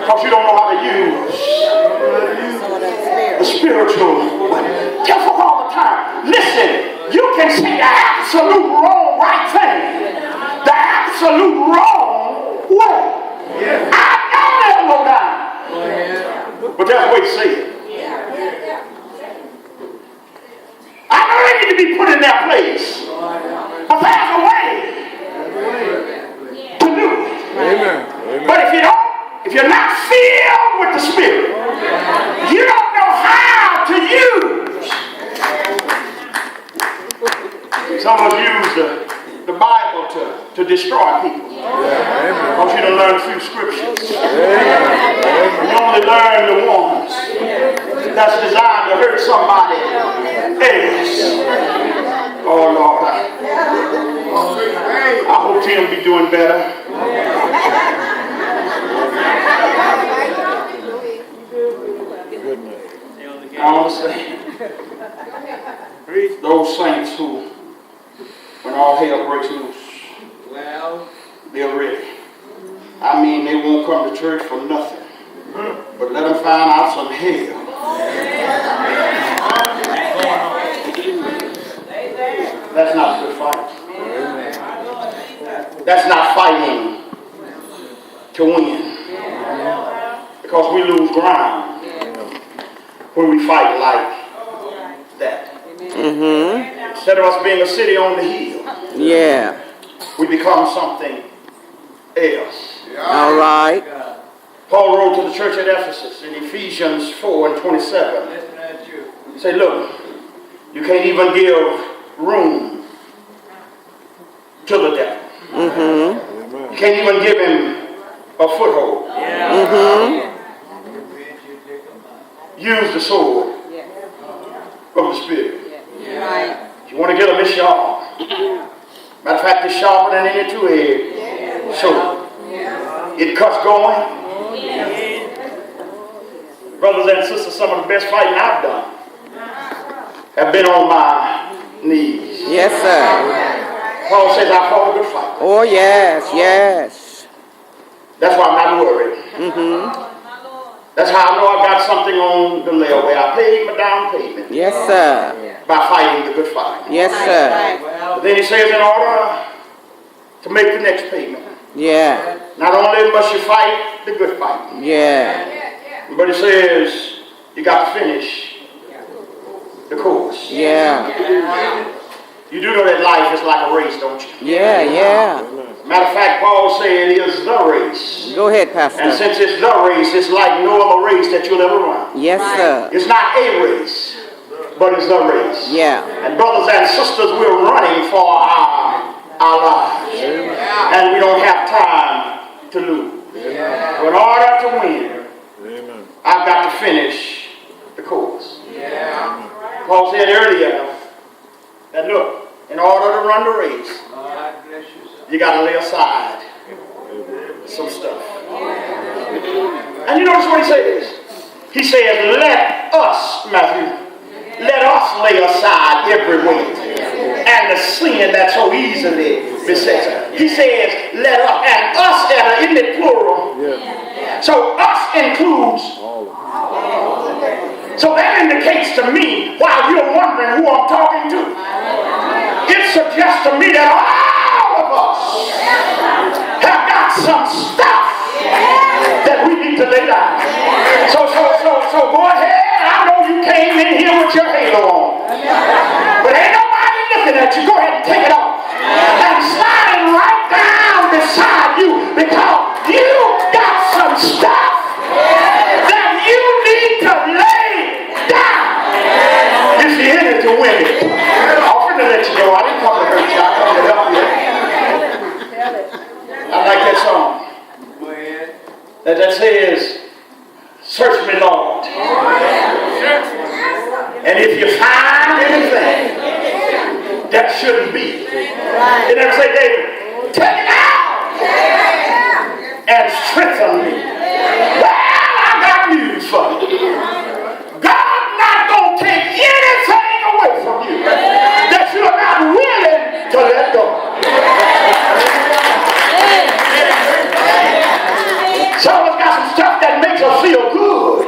Because you don't know how to use the spiritual. Tell folk all the time, listen, you can say the absolute wrong right thing, the absolute wrong way. I know there's no doubt. But that's the way to say it. I know they need to be put in their place. But there's a way to do it. Amen. But if you're not filled with the Spirit, you don't know how to use. Some of us use the Bible to destroy people. I want you to learn a few scriptures. You only learn the ones that's designed to hurt somebody else. Oh Lord, I hope Tim be doing better. I understand. Those saints who, when all hell breaks loose, they're ready. I mean, they won't come to church for nothing, but let them find out some hell. That's not a good fight. That's not fighting to win. Because we lose ground when we fight like that. Instead of us being a city on the hill, we become something else. All right. Paul wrote to the church at Ephesus in Ephesians 4:27. He said, look, you can't even give room to the devil. You can't even give him a foothold. Use the sword of the Spirit. If you want to get him, it's sharp. Matter of fact, it's sharper than any two-edged sword. It cuts going. Brothers and sisters, some of the best fighting I've done have been on my knees. Yes, sir. Paul says I fought a good fight. Oh, yes, yes. That's why I'm not worried. That's how I know I got something on the layaway. I paid my down payment. Yes, sir. By fighting the good fight. Yes, sir. But then he says in order to make the next payment, not only must you fight the good fight, but he says you got to finish the course. You do know that life is like a race, don't you? Matter of fact, Paul said it is the race. Go ahead, Pastor. And since it's the race, it's like no other race that you'll ever run. Yes, sir. It's not a race, but it's the race. Yeah. And brothers and sisters, we're running for our lives. And we don't have time to lose. In order to win, I've got to finish the course. Paul said earlier that look, in order to run the race, you got to lay aside some stuff. And you notice what he says? He says, let us, Matthew, let us lay aside every weight and the sin that so easily besets us. He says, let us, and us, isn't it plural? So us includes. So that indicates to me, while you're wondering who I'm talking to, it suggests to me that all of us have got some stuff that we need to lay down. So go ahead. I know you came in here with your halo on, but ain't nobody looking at you. Go ahead and take it off and slide it right down beside you, because you got some stuff that you need to lay down if you're in it to win it. I'm going to let you go. I didn't come to hurt you. I come to help you. I like that song. That says, search me, Lord. And if you find anything that shouldn't be, it never say, David, take it out and strengthen me. Well, I got news for you. God's not going to take anything away from you that you're not willing to let go. Some of us got some stuff that makes us feel good.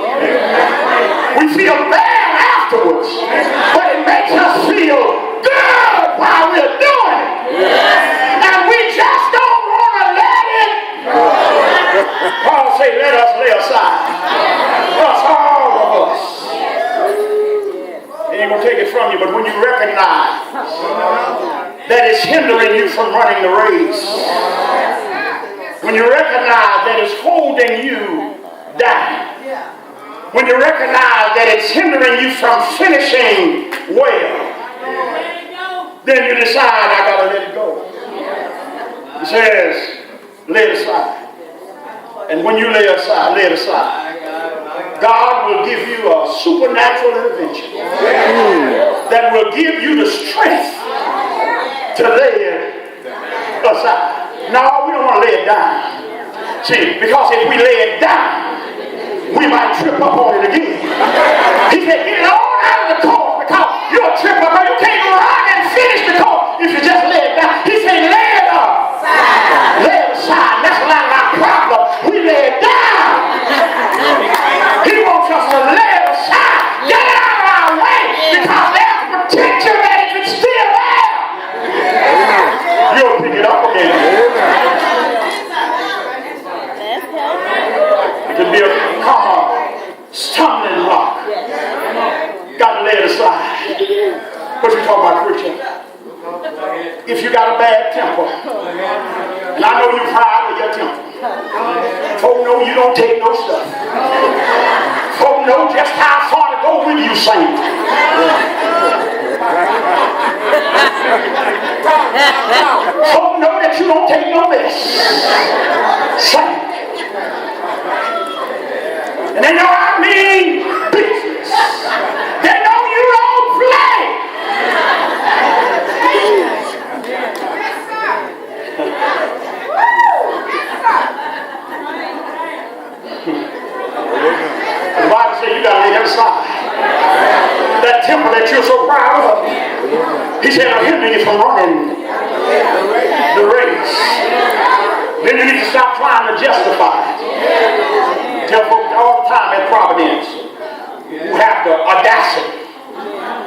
We feel bad afterwards, but it makes us feel good while we're doing it. And we just don't want to let it. Paul say, let us lay aside. Us, all of us. They ain't going to take it from you, but when you recognize that it's hindering you from running the race, when you recognize that it's holding you down, when you recognize that it's hindering you from finishing well, then you decide, I got to let it go. He says, lay it aside. And when you lay it aside, God will give you a supernatural intervention that will give you the strength to lay it aside. No, we don't want to lay it down. See, because if we lay it down, we might trip up on it again. He said, get it all out of the course because you'll trip up and you can't run and finish the course if you just lay it down. He said, lay it up. Lay it aside. That's not our problem. We lay it down. He wants us to lay it aside. Get it out of our way because there's potential that if it's still there, you'll pick it up again. It can be a stumbling block. Got to lay it aside. What you talking about, preacher? If you got a bad temper, and I know you're proud of your temper, folk know you don't take no stuff. Folk know just how far to go with you, saint. Folk know that you don't take no mess, saint. And they know I mean business. They know you don't play. The Bible says you got to lay that aside. That temper that you're so proud of. He said, I'm hindering you from running the race. Then you need to stop trying to justify it. Tell folks all the time at Providence who have the audacity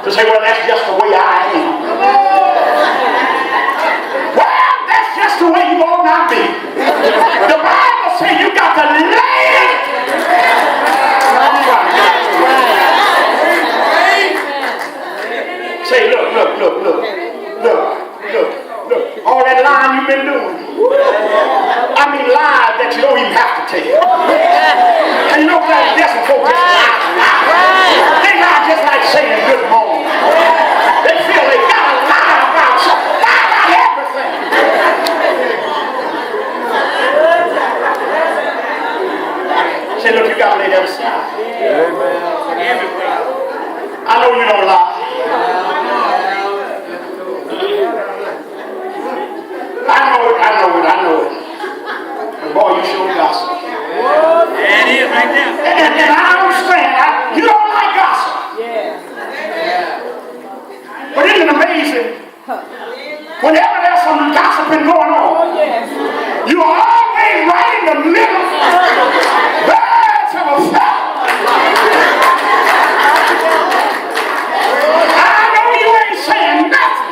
to say, well, that's just the way I am. Well, that's just the way you ought not be. The Bible says you got to lay it. Say, look. All that lying you've been doing. I mean lies that you don't even have to tell. And you know what? There's some folks just lie. They lie just like saying good morning. They feel they got to lie about something. Lie about everything. Say, look, you got to lay that aside. I know you don't lie. I know it. And boy, you sure gossip. There it is right there. And I understand. You don't like gossip. But isn't it amazing? Whenever there's some gossiping going on, you are always right in the middle. Birds of a feather. I know you ain't saying nothing.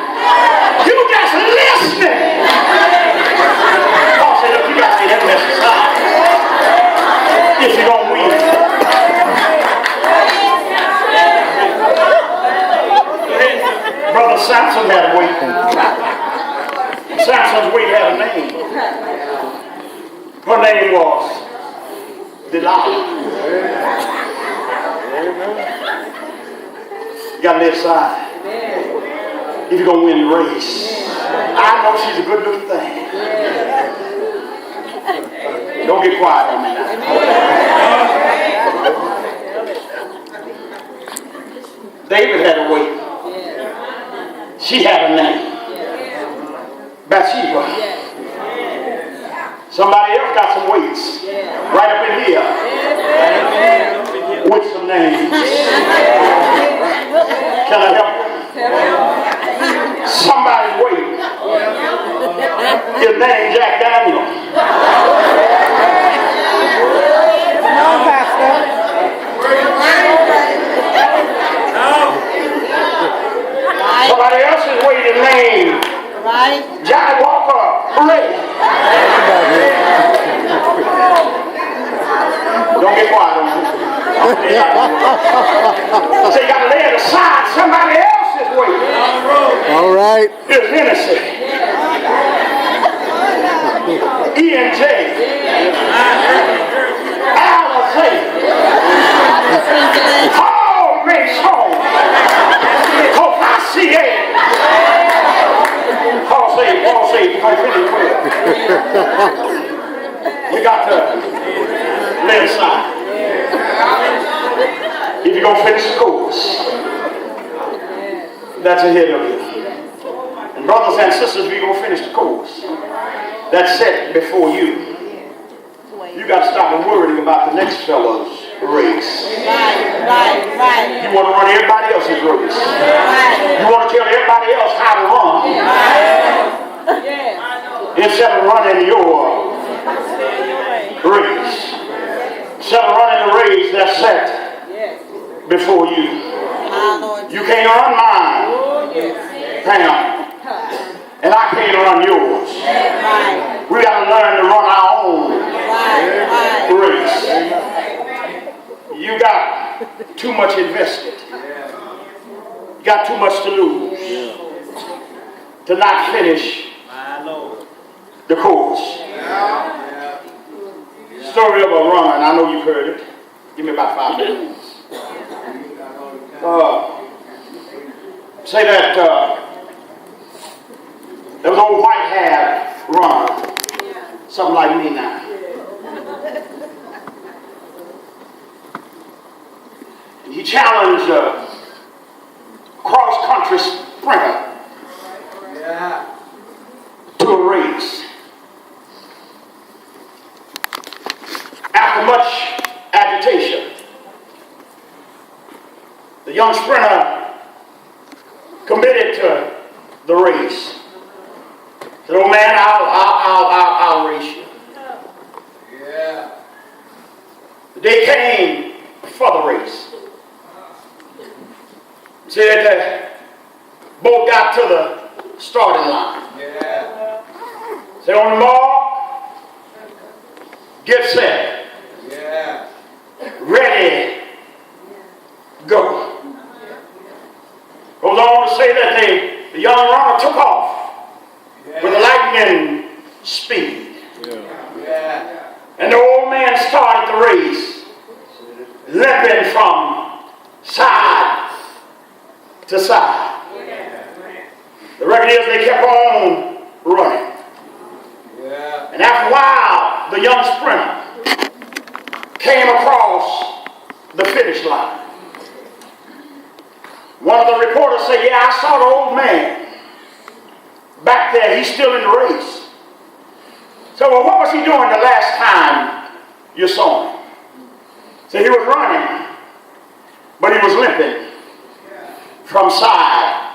You just listening. If you're going to win. Brother Samson had a weight. Samson's weight had a name. Her name was Delilah. You got to lay aside. If you're going to win the race. I know she's a good looking thing. Don't get quiet on me now. David had a weight. She had a name. Bathsheba. Somebody else got some weights. Right up in here. With some names. Can I help you? Somebody's weight. His name Jack Daniel. Come on, Pastor. got to lay aside. If you're going to finish the course that's ahead of you. And brothers and sisters, if you're going to finish the course that's set before you, you got to stop worrying about the next fellow's race. Right. You want to run everybody else's race. You want to tell everybody else how to run instead of running your race. Instead of running the race that's set before you. You can't run mine, Pam, and I can't run yours. We got to learn to run our own race. You got too much invested. You got too much to lose to not finish the course. Story of a runner, and I know you've heard it. Give me about 5 minutes. Say that there was an old white-haired runner, something like me now. He challenged a cross-country sprinter to a race. After much agitation, the young sprinter committed to the race. Said, "Oh man, I'll race you." The day came for the race. Said that both got to the starting line. Said, "On the mark, get set. Ready, go." Goes on to say that the young runner took off with lightning speed. And the old man started the race, limping from side to side. The record is they kept on running. And after a while, the young sprinter came across the finish line. One of the reporters said, "Yeah, I saw the old man back there. He's still in the race." So, well, what was he doing the last time you saw him? So he was running, but he was limping from side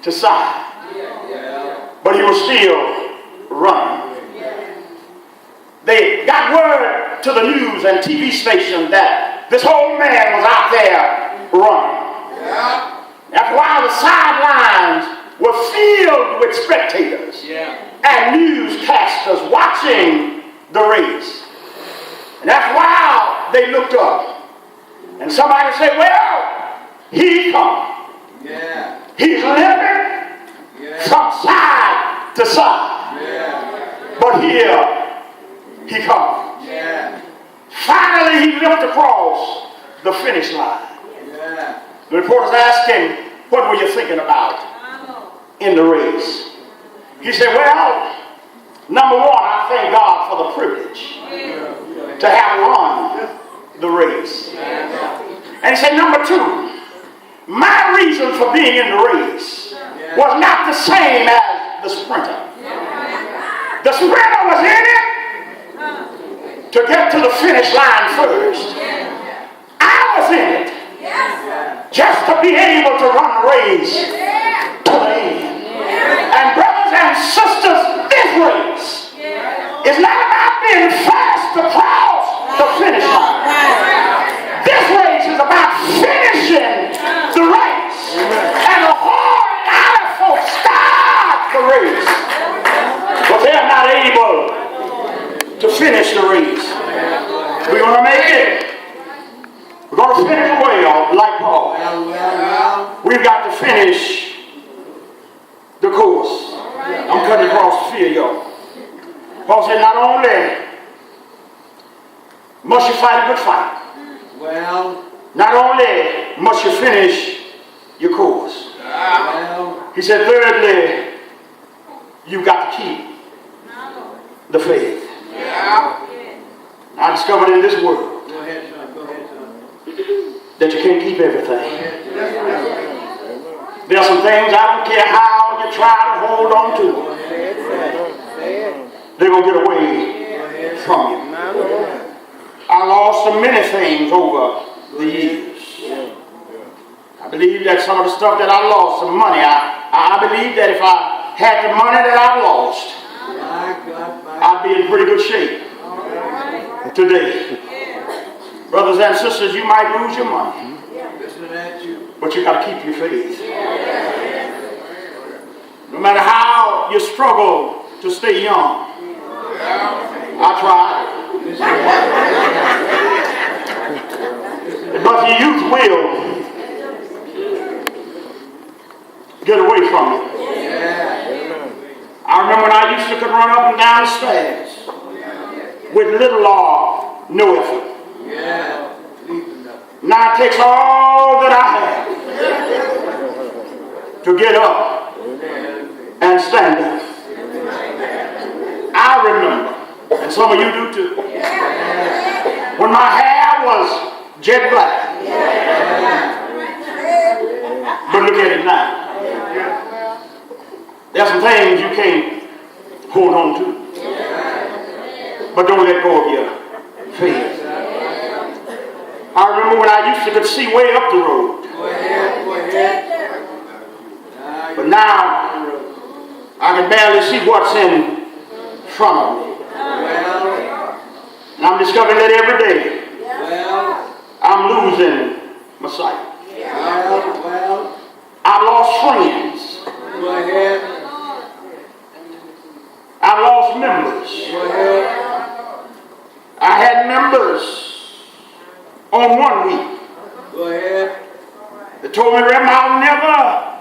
to side. But he was still running. They got word to the news and TV station that this old man was out there running. After a while, the sidelines were filled with spectators and newscasters watching the race. And after a while, they looked up. And somebody said, "Well, he come. He's limping from side to side. But here he comes." Finally, he limped across the finish line. The reporters asked him, "What were you thinking about in the race?" He said, "Well, number one, I thank God for the privilege to have run the race." And he said, "Number two, my reason for being in the race was not the same as the sprinter. The sprinter was in it to get to the finish line first. I was in it just to be able to run the race to the end." And brothers and sisters, this race is not about being fast across the finish line. This race is about finishing the race. And a whole lot of folks start the race, but they're not able to finish the race. We're going to make it. We're going to finish well, like Paul. We've got to finish the course. I'm cutting across the field, y'all. Paul said, not only must you fight a good fight, not only must you finish your course. He said, thirdly, you've got to keep the faith. I discovered in this world Go ahead, son. Go ahead, son. that you can't keep everything. There are some things I don't care how you try to hold on to. They're going to get away from you. I lost so many things over the years. I believe that some of the stuff that I lost, some money, I believe that if I had the money that I lost, I'd be in pretty good shape today. Brothers and sisters, you might lose your money, but you got to keep your faith. No matter how you struggle to stay young, I tried. But your youth will get away from you. I remember when I used to could run up and down the stairs with little or no effort. Now it takes all that I have to get up and stand up. I remember, and some of you do too, when my hair was jet black. But look at it now. There's some things you can't hold on to. But don't let go of your faith. I remember when I used to could see way up the road. But now I can barely see what's in front of me. And I'm discovering that every day I'm losing my sight. I've lost friends. I've lost members. I had members on 1 week that told me, Reverend, I'll never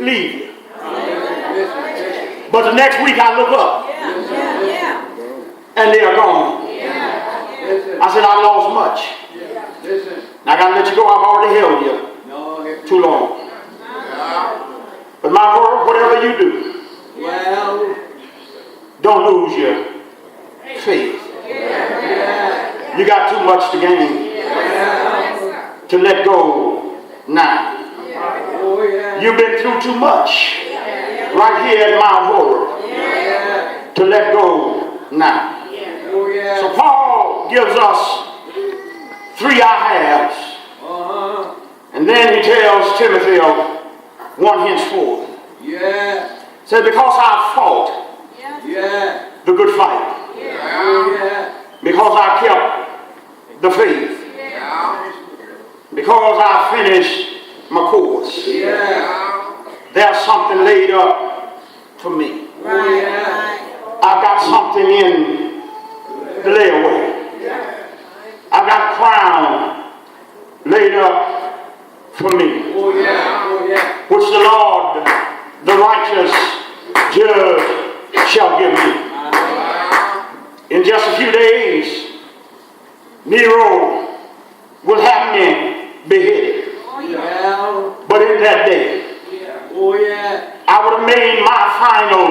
leave you. But the next week I look up and they are gone. I said, I lost much. I got to let you go. I've already held you too long. But my word, whatever you do, don't lose your faith. You got too much to gain to let go now. You've been through too much right here at Mount Horeb to let go now. So Paul gives us 3 I haves. And then he tells Timothy of 1 henceforth. Said, because I fought the good fight. Because I kept the faith. Because I finished my course. There's something laid up for me. I've got something in the layaway. I've got a crown laid up for me. Which the Lord, the righteous judge, shall give me. In just a few days, Nero will have me beheaded. But in that day, I would have made my final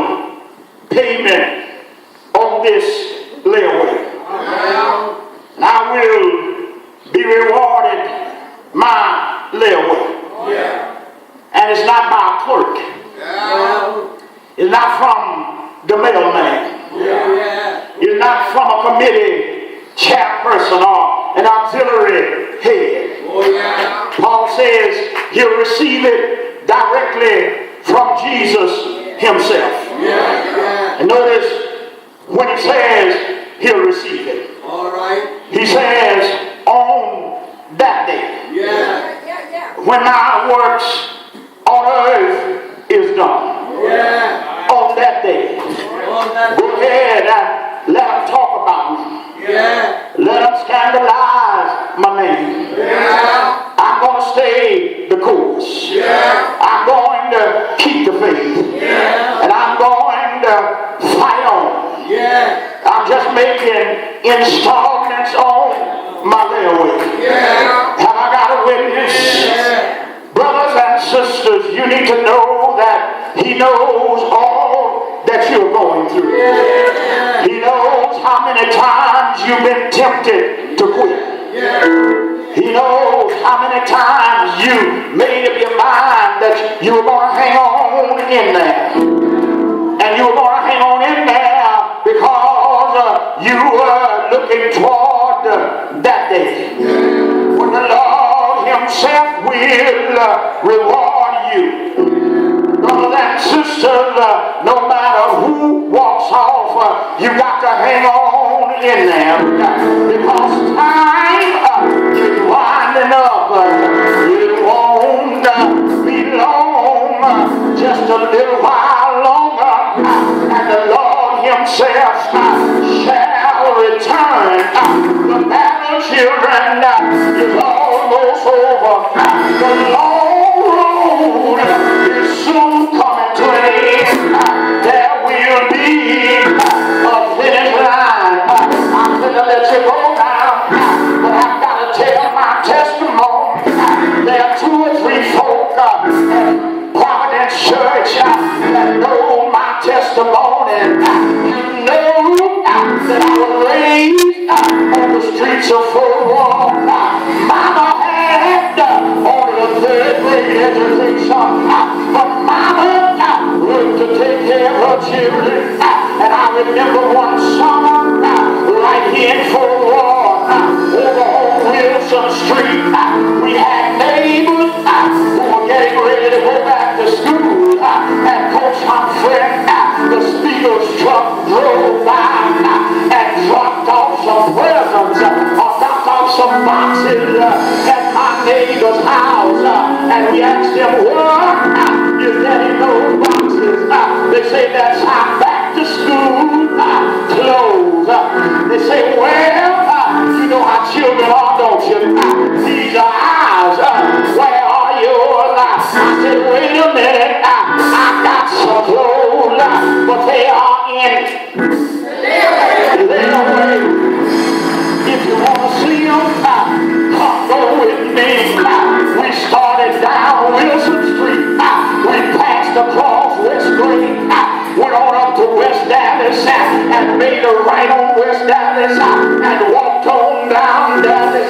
payment on this layaway. And I will be rewarded my layaway. And it's not by a clerk. It's not from the mailman. It's not from a committee chairperson or an auxiliary head. Paul says he'll receive it directly from Jesus himself. And notice when he says he'll receive it. He says on that day. When my works on earth is done. On that day. Go ahead and let them talk about me. Let them scandalize my name. I'm going to stay the course. I'm going to keep the faith. And I'm going to fight on. I'm just making installments on my layaway. Have I got a witness? Brothers and sisters, you need to know that he knows all that you're going through. He knows how many times times you've been tempted to quit. He knows how many times you made up your mind that you were going to hang on in there. And you were going to hang on in there because you were looking toward that day when the Lord himself will reward you. Brothers and sisters, no matter who walks off, you got to hang on in there because time is winding up. It won't be long, just a little while longer, and the Lord himself shall return. The battle, children, is almost over. The long road is soon coming to an end. There will be a finish line. I'm going to let you go now, but I've got to tell my testimony. There are 2 or 3 folk at Providence Church that know my testimony. You know that I was raised on the streets of Fort Worth. Mama had only a 3rd grade education, but Mama learned to take care of her children. And I remember one summer right here in Fort Worth, over on Wilson Street, we had neighbors who were getting ready to go back to school, and Coach Humphrey, the speaker's truck, drove by and dropped off some presents, or dropped off some boxes at my neighbor's house, and we asked them, what is that in those boxes? They say that's how back to school clothes. They say, well, you know how children are, don't you? These are ours. Where are yours? I said, wait a minute. I got some clothes, but they are in their way. If you want to see them, come go with me. We started down Wilson Street. We passed across West Green. Went on up to West Dallas and made a right on West Dallas and walked on down Dallas.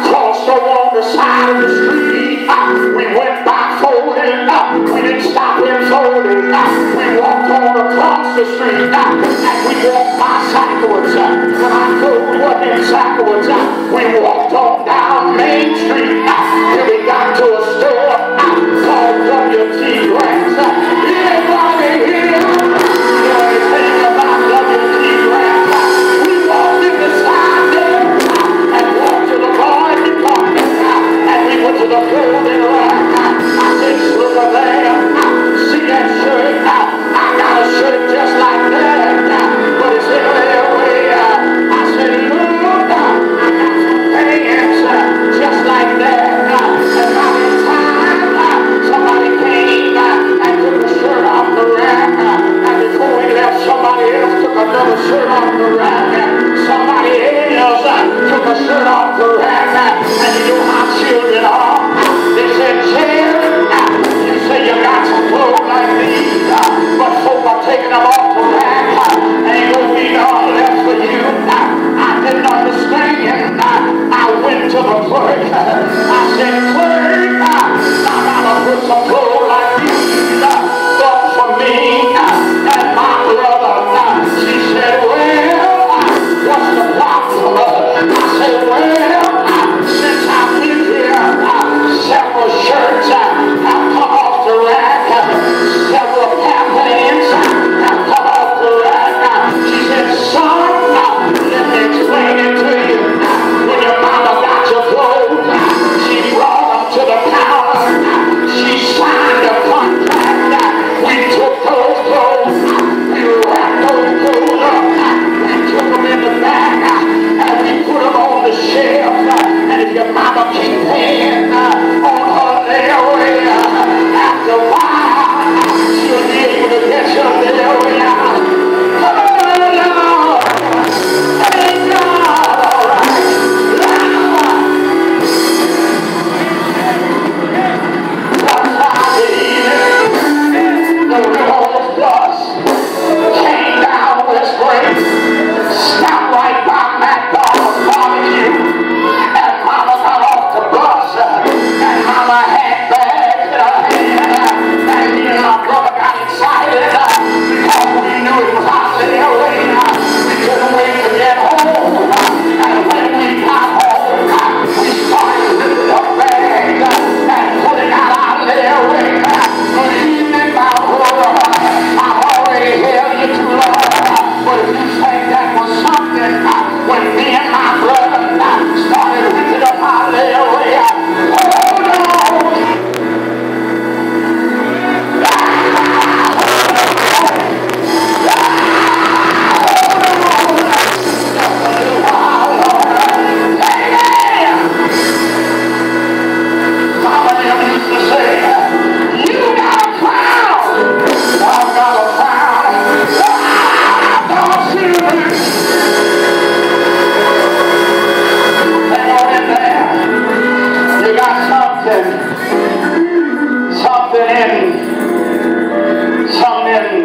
Crossed over on the side of the street. We went by Foley. We didn't stop in Foley. We walked on across the street and we walked by Sackowitz. When I told you what in Sackowitz, we walked on down Main Street till we got to a store called W.T. Grant's. Anybody here know anything about W.T. Grant? We walked in the side there and walked to the bar department and we went to the clothing rack. I said, look at there. See that shirt? I got a shirt just like that, but it's in their way. I said, look, I got some pants just like that. And by the time somebody came and took a shirt off the rack, and before we left, somebody else took another shirt off the rack, somebody else took a shirt off the rack, and you know how children are. They said, Jerry, you say you got some clothes like these, but folk are taking them off the rack, ain't gonna be none left for you. I didn't understand. I went to the clerk. I said, clerk, I gotta put some clothes like these up for me and my brother. She said, well, what's the problem? I said, well, something in